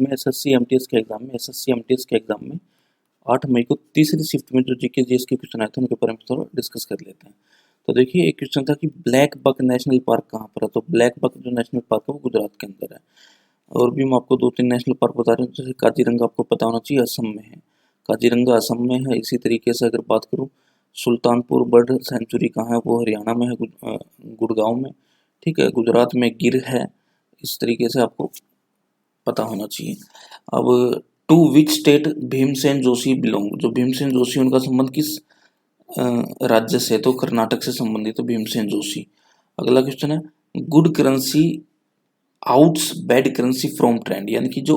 में SSC MTS के exam में 8 मई को तीसरी शिफ्ट में जो जीके जीएस के क्वेश्चन आए थे उनके बारे में थोड़ा डिस्कस कर लेते हैं। तो देखिए एक क्वेश्चन था कि ब्लैक बक नेशनल पार्क कहाँ पर है। तो ब्लैक बक जो नेशनल पार्क है वो गुजरात के अंदर है। और भी मैं आपको 2-3 नेशनल पार्क बता रहा हूँ, जैसे काजीरंगा आपको पता होना चाहिए असम में है। काजीरंगा असम में है। इसी तरीके से अगर बात करूँ सुल्तानपुर बर्ड सेंचुरी कहाँ है, वो हरियाणा में है, गुड़गांव में। ठीक है, गुजरात में गिर है। इस तरीके से आपको पता होना चाहिए। अब to which state Bhimsen Joshi belong, जो भीमसेन जोशी उनका संबंध किस राज्य से, तो कर्नाटक से संबंधित है भीमसेन जोशी। अगला क्वेश्चन है good currency outs bad currency from trend, यानी कि जो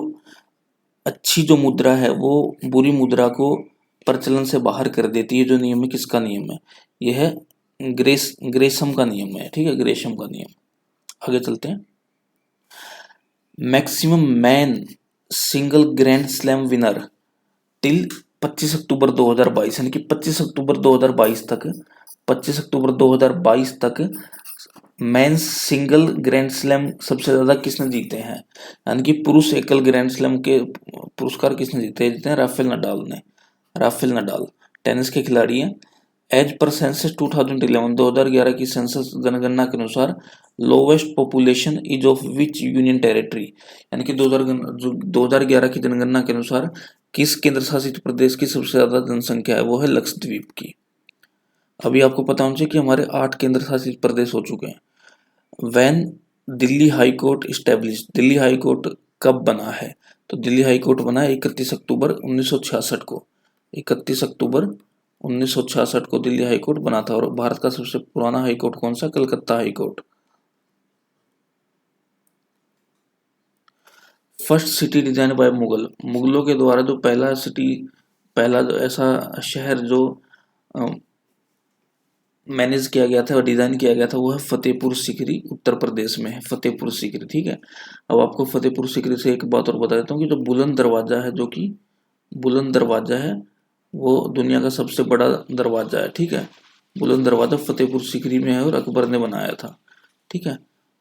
अच्छी जो मुद्रा है वो बुरी मुद्रा को प्रचलन से बाहर कर देती है। जो नियम है किसका नियम है? यह है ग्रेशम का नियम है। ठीक है, ग्रेशम का नियम। आगे चलते हैं। Maximum man single grand slam winner till 25 अक्टूबर 2022, यानी कि 25 अक्टूबर 2022 तक 25 अक्टूबर 2022 तक मेंस सिंगल ग्रैंड स्लैम सबसे ज्यादा किसने जीते हैं, यानी कि पुरुष एकल ग्रैंड स्लैम के पुरस्कार किसने जीते हैं? राफेल नडाल ने। राफेल नडाल टेनिस के खिलाड़ी हैं। एज पर सेंसस 2011 की सेंसस जनगणना के अनुसार lowest population is of which union territory, यानी कि 2011 की जनगणना के अनुसार किस केंद्र शासित प्रदेश की सबसे ज्यादा जनसंख्या है? वो है लक्षद्वीप की। अभी आपको पता होना चाहिए कि हमारे 8 केंद्र शासित प्रदेश हो चुके हैं। When Delhi high court establish, Delhi high court कब बना है? तो दिल्ली हाई कोर्ट बना है 31 अक्टूबर 1966 को। 31 अक्टूबर 1966 को दिल्ली हाई कोर्ट बना था। और भारत का सबसे पुराना हाई कोर्ट कौन सा? Calcutta high court. First city design by Mughal, मुगलों के द्वारा जो पहला सिटी, पहला जो ऐसा शहर जो मैनेज किया गया था और डिजाइन किया गया था वो है फतेहपुर सीकरी, उत्तर प्रदेश में है फतेहपुर सीकरी। ठीक है, अब आपको फतेहपुर सीकरी से एक बात और बता देता हूँ कि जो बुलंद दरवाजा है, जो कि बुलंद दरवाजा है, वो दुनिया का सबसे बड़ा दरवाजा है। ठीक है, बुलंद दरवाजा फतेहपुर सीकरी में है और अकबर ने बनाया था। ठीक है,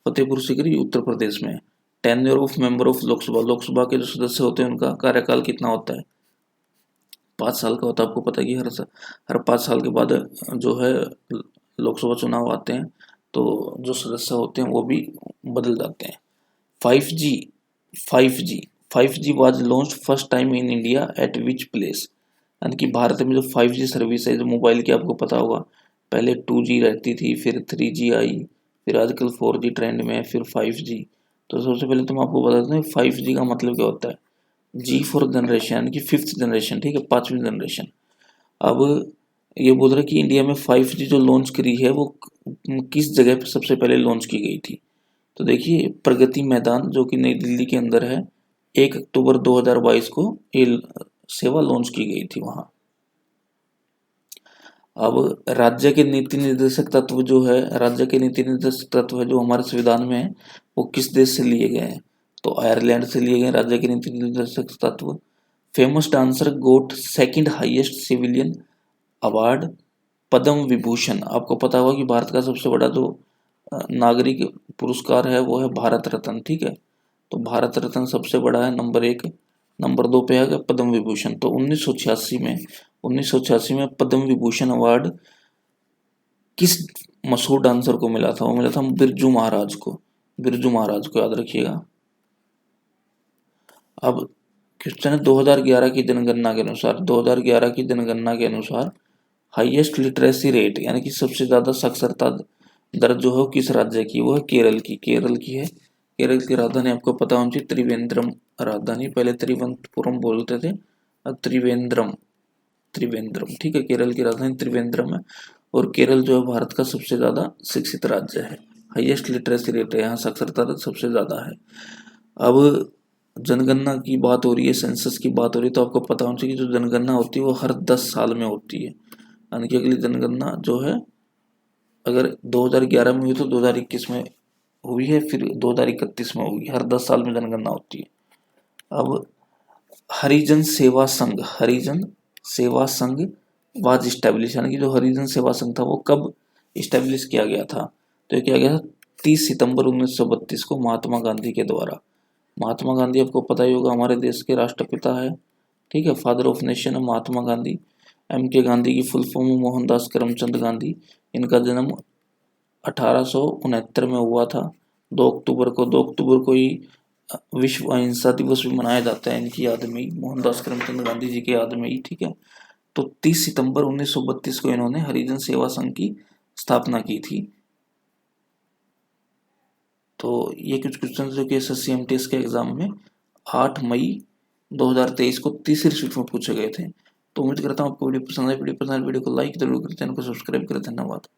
फतेहपुर सीकरी उत्तर प्रदेश में है। Tenure of member of Lok Sabha, Lok Sabha के जो सदस्य होते हैं उनका कार्यकाल कितना होता है? 5 साल का होता है। आपको पता है कि हर 5 साल के बाद जो है लोकसभा चुनाव आते हैं, तो जो सदस्य होते हैं वो भी बदल जाते हैं। 5G 5G 5G was launch first time in India at which place, यानी कि भारत में जो 5G सर्विस है जो मोबाइल की, आपको पता होगा पहले 2G रहती थी, फिर 3G आई, फिर आजकल 4G ट्रेंड में है, फिर 5G। तो सबसे पहले तो मैं आपको बता देता हूँ 5G का मतलब क्या होता है। जी फॉर जनरेशन, यानी कि 5th जनरेशन। ठीक है, 5वीं जनरेशन। अब ये बोल रहा है कि इंडिया में 5G जो लॉन्च करी है वो किस जगह पर सबसे पहले लॉन्च की गई थी? तो देखिए प्रगति मैदान जो कि नई दिल्ली के अंदर है, 1 अक्टूबर 2022 को ये सेवा लॉन्च की गई थी वहां। अब राज्य के नीति निर्देशक तत्व जो है, राज्य के नीति निर्देशक तत्व है जो हमारे संविधान में है, वो किस देश से लिए गए हैं? तो आयरलैंड से लिए गए राज्य के नीति निर्देशक तत्व। फेमस डांसर गोट second highest civilian award Padma Vibhushan. आपको पता होगा कि भारत का सबसे बड़ा जो नागरिक पुरस्कार है वो है भारत रत्न। ठीक है, तो भारत रत्न सबसे बड़ा है, नंबर 1। नंबर 2 पे है पद्म विभूषण। तो 1986 में पद्म विभूषण अवार्ड किस मशहूर डांसर को मिला था? वो मिला था बिरजू महाराज को। बिरजू महाराज को याद रखिएगा। अब क्वेश्चन है 2011 की जनगणना के अनुसार, 2011 की जनगणना के अनुसार हाईएस्ट लिटरेसी रेट, यानी कि सबसे ज्यादा साक्षरता दर जो है किस राज्य की? वो है केरल की। केरल की है। केरल की राजधानी आपको पता होनी चाहिए त्रिवेंद्रम राजधानी, पहले त्रिवंतपुरम बोलते थे, अब त्रिवेंद्रम। त्रिवेंद्रम। ठीक है, केरल की राजधानी त्रिवेंद्रम है। और केरल जो है भारत का सबसे ज्यादा शिक्षित राज्य है। हाईएस्ट लिटरेसी रेट है यहाँ, साक्षरता दर सबसे ज्यादा है। अब जनगणना की बात हो रही है, सेंसस की बात हो रही है, तो आपको पता होना चाहिए कि जो जनगणना होती है वो हर 10 साल में होती है, यानी कि अगली जनगणना जो है अगर 2011 में हुई तो 2021 में हुई है, फिर 2031 में होगी। हर 10 साल में जनगणना होती है। अब हरिजन सेवा संघ, हरिजन सेवा संघ वाज इस्टेब्लिश, यानी कि जो हरिजन सेवा संघ था वो कब इस्टेब्लिश किया गया था? तो ये किया गया था 30 सितंबर 1932 को महात्मा गांधी के द्वारा। महात्मा गांधी आपको पता ही होगा, हमारे देश के राष्ट्रपिता है, ठीक है, फादर ऑफ नेशन है महात्मा गांधी। एम के गांधी की फुल फॉर्म मोहनदास करमचंद गांधी। इनका जन्म 1869 में हुआ था, 2 अक्टूबर को। 2 अक्टूबर को ही विश्व अहिंसा दिवस भी मनाया जाता है इनकी याद में ही, मोहनदास करमचंद गांधी जी के याद में ही, ठीक है। तो 30 सितंबर 1932 को इन्होंने हरिजन सेवा संघ की स्थापना की थी। तो ये कुछ क्वेश्चन जो कि एसएससी एमटीएस के एग्जाम में 8 मई 2023 को तीसरी शिफ्ट में पूछे गए थे। तो उम्मीद करता हूँ आपको वीडियो पसंद आए। वीडियो पसंद आए वीडियो को लाइक जरूर करें, चैनल को सब्सक्राइब करें। धन्यवाद।